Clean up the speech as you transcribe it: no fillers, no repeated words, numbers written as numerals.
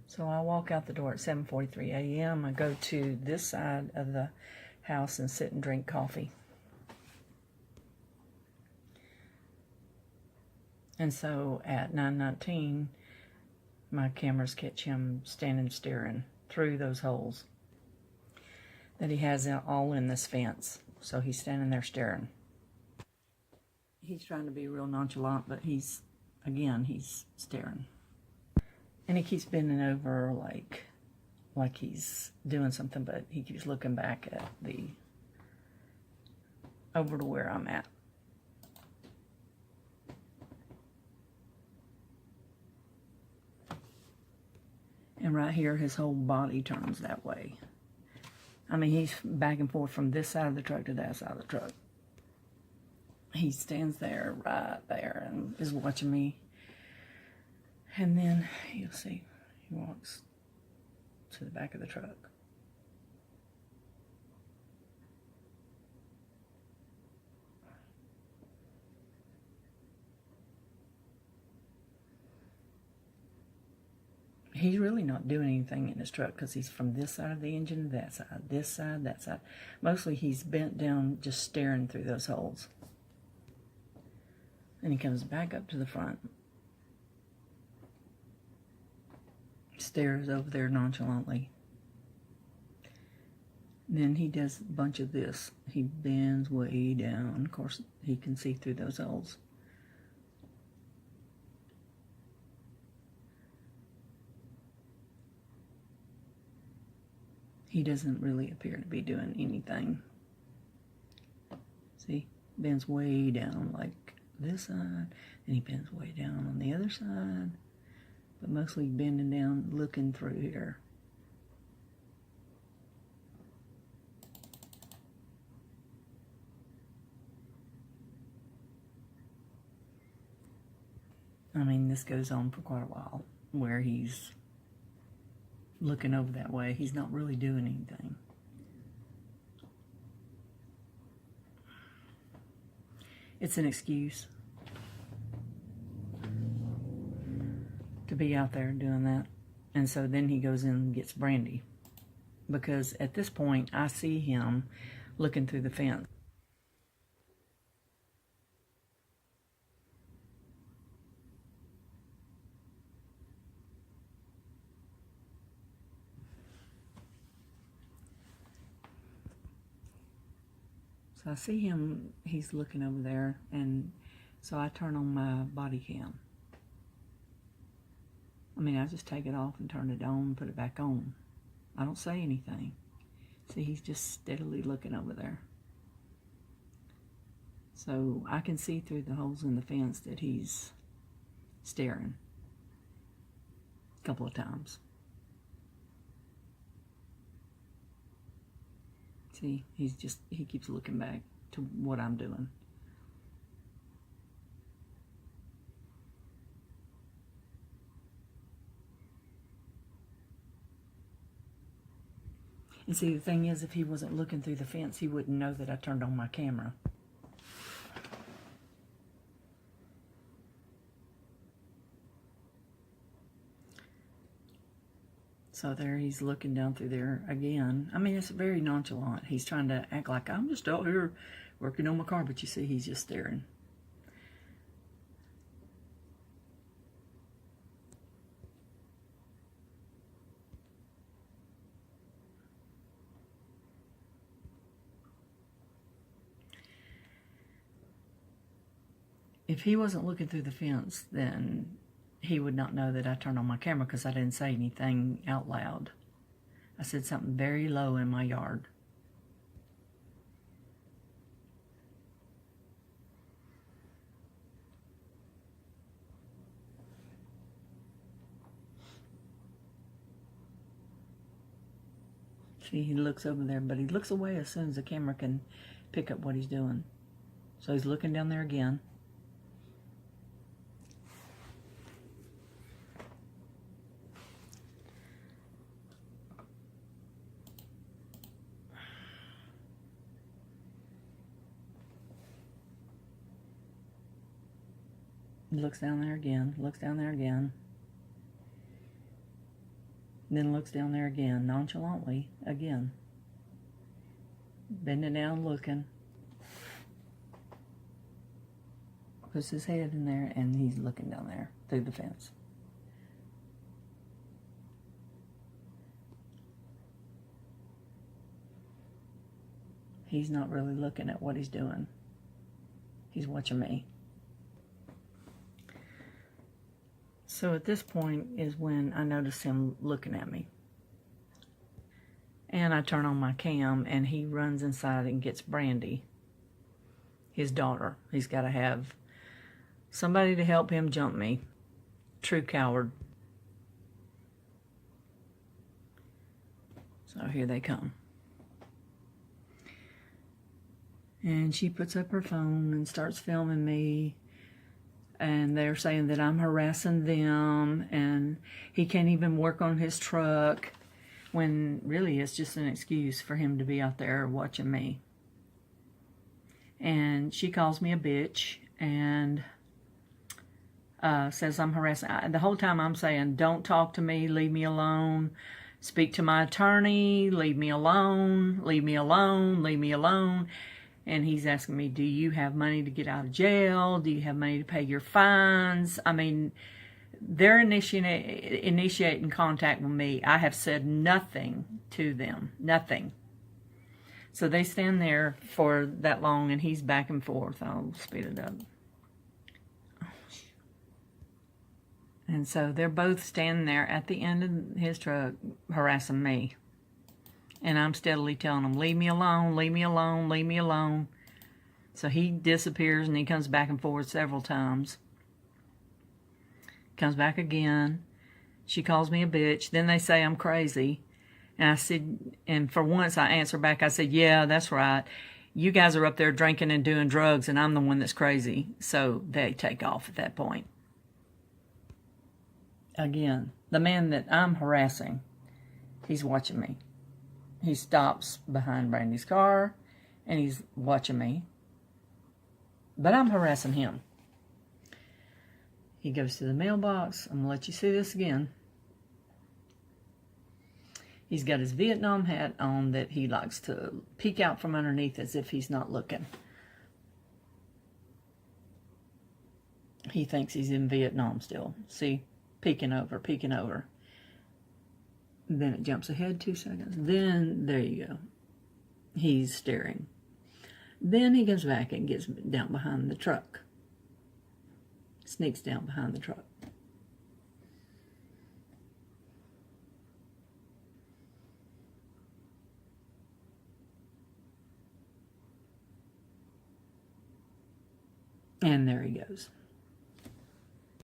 So I walk out the door at 7:43 a.m. I go to this side of the house and sit and drink coffee. And so at 9:19, my cameras catch him standing staring through those holes that he has all in this fence. So he's standing there staring. He's trying to be real nonchalant, but he's staring. And he keeps bending over like he's doing something, but he keeps looking back at over to where I'm at. And right here, his whole body turns that way. I mean, he's back and forth from this side of the truck to that side of the truck. He stands there, right there, and is watching me. And then, you'll see, he walks to the back of the truck. He's really not doing anything in his truck because he's from this side of the engine, that side, this side, that side. Mostly he's bent down just staring through those holes. And he comes back up to the front. Stares over there nonchalantly. Then he does a bunch of this. He bends way down. Of course, he can see through those holes. He doesn't really appear to be doing anything. See, bends way down like this side, and he bends way down on the other side, but mostly bending down, looking through here. I mean, this goes on for quite a while, where he's looking over that way. He's not really doing anything. It's an excuse to be out there doing that. And so then he goes in and gets Brandi. Because at this point, I see him looking through the fence. So I see him, he's looking over there, and so I turn on my body cam. I mean, I just take it off and turn it on, put it back on. I don't say anything. See, he's just steadily looking over there. So I can see through the holes in the fence that he's staring a couple of times. See, he keeps looking back to what I'm doing. And see, the thing is, if he wasn't looking through the fence, he wouldn't know that I turned on my camera. So there he's looking down through there again. I mean, it's very nonchalant. He's trying to act like I'm just out here working on my car, but you see he's just staring. If he wasn't looking through the fence, then he would not know that I turned on my camera because I didn't say anything out loud. I said something very low in my yard. See, he looks over there, but he looks away as soon as the camera can pick up what he's doing. So he's looking down there again. Looks down there again, looks down there again. Then looks down there again, nonchalantly, again. Bending down, looking. Puts his head in there, and he's looking down there through the fence. He's not really looking at what he's doing. He's watching me. So at this point is when I notice him looking at me. And I turn on my cam, and he runs inside and gets Brandi, his daughter. He's got to have somebody to help him jump me. True coward. So here they come. And she puts up her phone and starts filming me. And they're saying that I'm harassing them, and he can't even work on his truck, when really it's just an excuse for him to be out there watching me. And she calls me a bitch and says I'm harassing. The whole time I'm saying, don't talk to me, leave me alone, speak to my attorney, leave me alone, leave me alone, leave me alone. And he's asking me, do you have money to get out of jail? Do you have money to pay your fines? I mean, they're initiating contact with me. I have said nothing to them. Nothing. So they stand there for that long, and he's back and forth. I'll speed it up. And so they're both standing there at the end of his truck harassing me. And I'm steadily telling him, leave me alone, leave me alone, leave me alone. So he disappears, and he comes back and forth several times. Comes back again. She calls me a bitch. Then they say I'm crazy. And I said, and for once I answer back, I said, yeah, that's right. You guys are up there drinking and doing drugs, and I'm the one that's crazy. So they take off at that point. Again, the man that I'm harassing, he's watching me. He stops behind Brandi's car, and he's watching me. But I'm harassing him. He goes to the mailbox. I'm going to let you see this again. He's got his Vietnam hat on that he likes to peek out from underneath as if he's not looking. He thinks he's in Vietnam still. See? Peeking over, peeking over. Then it jumps ahead 2 seconds. Then, there you go. He's staring. Then he goes back and gets down behind the truck. Sneaks down behind the truck. And there he goes.